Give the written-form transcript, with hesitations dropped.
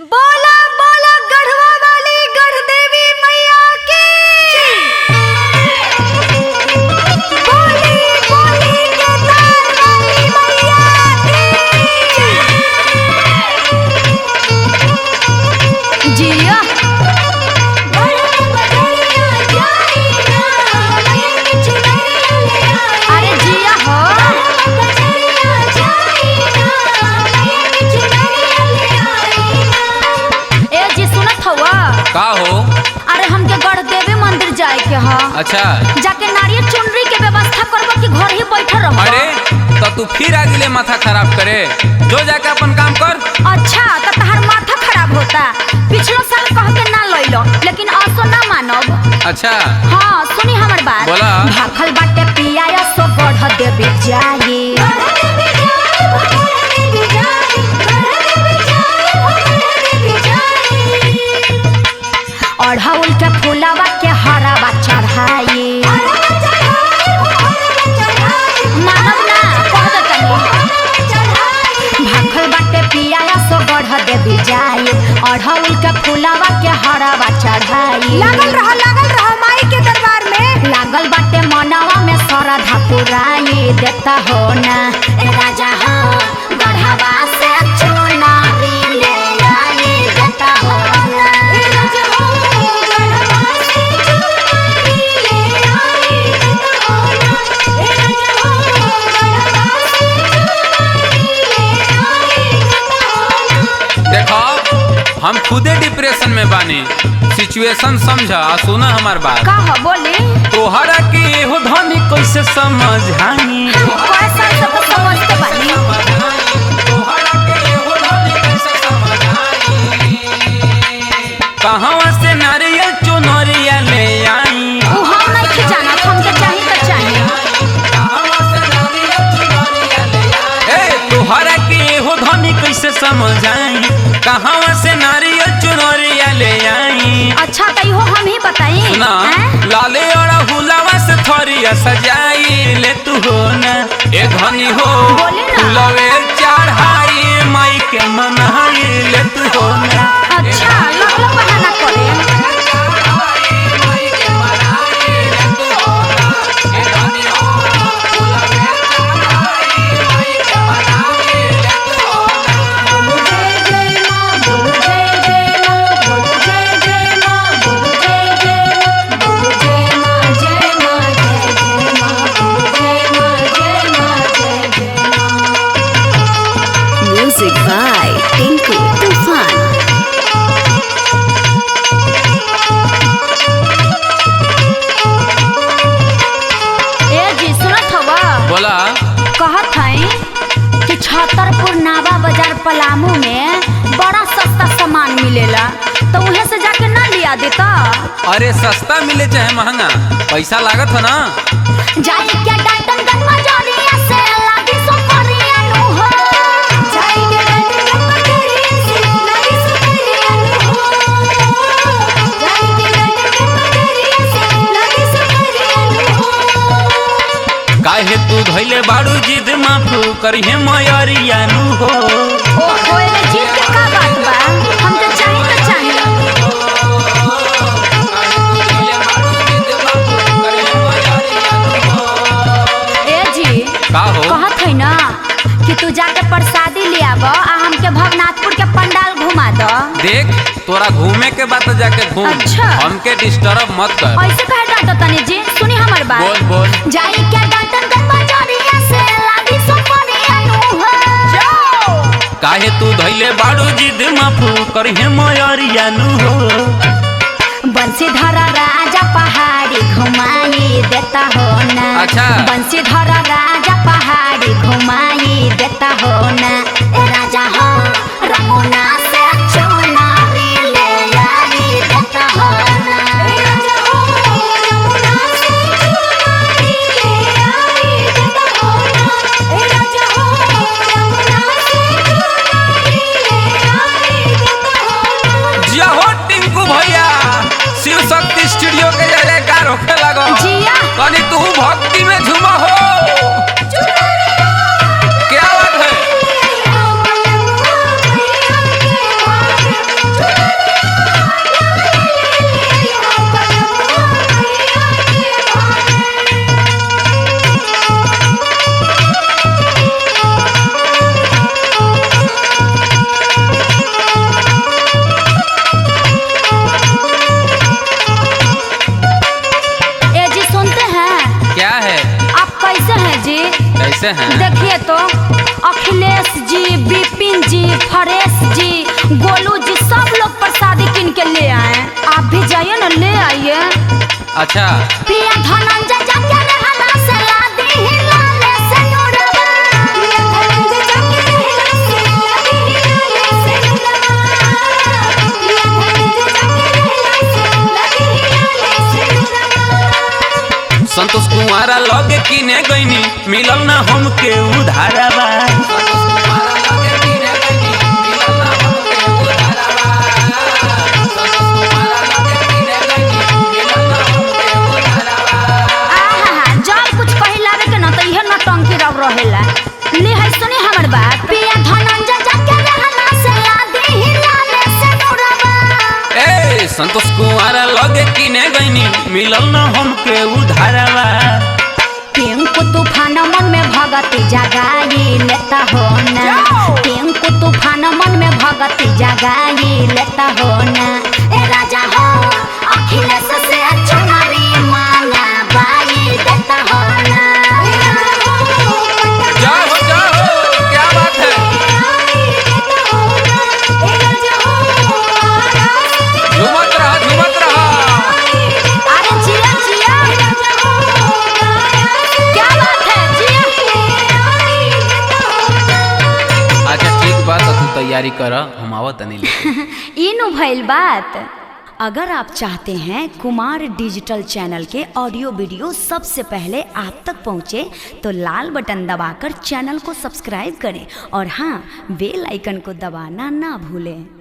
बोला बोला गढ़वा वाली गढ़ देवी मैया की बोली बोली केदार वाली मैया की जिया अरे जिया हो ए जी सुनत हवा का हो? अरे हमके गढ़ देवी मंदिर जाए के ह अच्छा जाके नारियल चुनरी के व्यवस्था करबो कि घर ही बैठल रहबो? अरे तो तू फिर आ गिले माथा खराब करे, जो जाके अपन काम कर। अच्छा तो तहार माथा खराब होता। पिछलो साल कह के ना लइलो लेकिन असो ना मानब। अच्छा हाँ सुनी हमर बात। बोला। भाखल बाटे पिया सो गढ़ देवी जाई अढ़ौल के फूलवा के हरावा चढ़ाई मानव ना कह दे तनी भाखल बाटे पिया सो गढ़ देवी जाई अढ़ौल के फूलवा के हरावा चढ़ाई लागल रह माई के दरबार में लागल बाटे मनवा में श्रद्धा पुराई देता हो ना ए राजा हो गढ़वा से चुनारी ले आई देता हो ना ए राजा हो गढ़वा से चुनारी ले आई देता हो ना ए राजा हो गढ़वा से चुनारी ले आई देता हो ना। देखो हम खुदे डिप्रेशन में बानी, सिचुएशन समझा सुना हमार बात। का हो बोली तोहरा के हो धनी कैसे समझाई, कैसा सब समझते बानी तोहरा के हो धनी कैसे समझाई, कहवा से नारियल चुनरिया ले आई, उ हम नहीं खिजाना हमके चाहिए तो चाहिए कहवा से नारियल चुनरिया ले आई। ए तोहरा के हो धनी कैसे समझाई, कहवा से नारियल चुनरिया ले आई। अच्छा तो इहो हम ही बताई ना लाले और हुलावा से थोरिया सजाई ले तू हो ना ए धनी हो बोले ना। लवे चढ़ाई माई के मनाई ले तू हो ना। अच्छा लगलो बहाना करे Music by Tinku Tufan. ए जी सुनत हवा बोला कहत हई कि छतरपुर नावा बाजार पलामू में बड़ा सस्ता सामान मिलेला तो उहे से जाके ना लिया देता अरे सस्ता मिले चाहे महंगा पैसा लागत है ना। जाई के डाटनगंज बाजारिया से लागी सुपरिया नु हो जाई के डाटनगंज बाजारिया से लागी सुपरिया नु हो जाई के डाटनगंज बाजारिया से लागी सुपरिया नु हो काहे तू धैले बाड़ू जिद माफू करिहे मयरिया नु हो। ओ कोई चीज के का बात बा हम तो चाहिए तो चाहिए ए जी का हो? कहत है ना कि तू जाके प्रसादी ले आब आ हमके भवनाथपुर के पंडाल घुमा दो। देख तोरा घूमे के बात जाके घूम, अच्छा। हमके डिस्टर्ब मत कर। ऐसे कहे डांटो तनी जी सुनी हमर बात बोल बोल जाई के डाटनगंज बाजारिया से लागी सुपरिया नु हो काहे तू धैले बाड़ू जिद माफू करिहे मयरिया नु हो। बंशीधर राजा पहाड़ी घुमाई देता हो ना। अच्छा। बंशीधर राजा पहाड़ी घुमाई देता हो ना ए राजा हो रमुना से चुनारी ले आई देता हो ना ए राजा हो रमुना से चुनारी ले आई देता हो ना ए राजा हो रमुना से चुनारी ले आई देता हो ना। जिया हो टिंकू भैया, शिव शक्ति स्टूडियो के जयकार होखे लगो। जिया कनी तू भक्ति में झूमा हो। क्या बात है? गोलू जी सब लोग प्रसादी किन के ले आए, आप भी जाइए ना, ले आइए। अच्छा पिया धनंजय जाके रहला से लादी हिलाले से नुरवा, पिया धनंजय जाके रहला से लादी हिलाले से नुरवा, पिया धनंजय जाके रहला से लादी हिलाले से नुरवा। संतोष कुमारा लगे किने गईनी मिलल ना हमके उधारवा। रहेला ले है सुनी हमर बात, पिया धनंजय जाके रहला से लादी हिलाले से नुरवा। ए संतोष कुमारा लगे किने गईनी मिलल ना हमके उधारवा। टेंको तूफान मन में भगती जगाई लेता हो ना, टेंको तूफान मन में भगती जगाई लेता हो ना। ए राजा हो अखिलेश से चुनारी मांगा बाई देता हो ना। क्या बात है, झूमत रहा झूमत रहा। अरे जिया जिया, क्या बात है जिया। अच्छा ठीक बात है, तू तैयारी कर, हम आवत नहीं। इनु भइल बात। अगर आप चाहते हैं कुमार डिजिटल चैनल के ऑडियो वीडियो सबसे पहले आप तक पहुंचे तो लाल बटन दबाकर चैनल को सब्सक्राइब करें और हाँ, बेल आइकन को दबाना ना भूलें।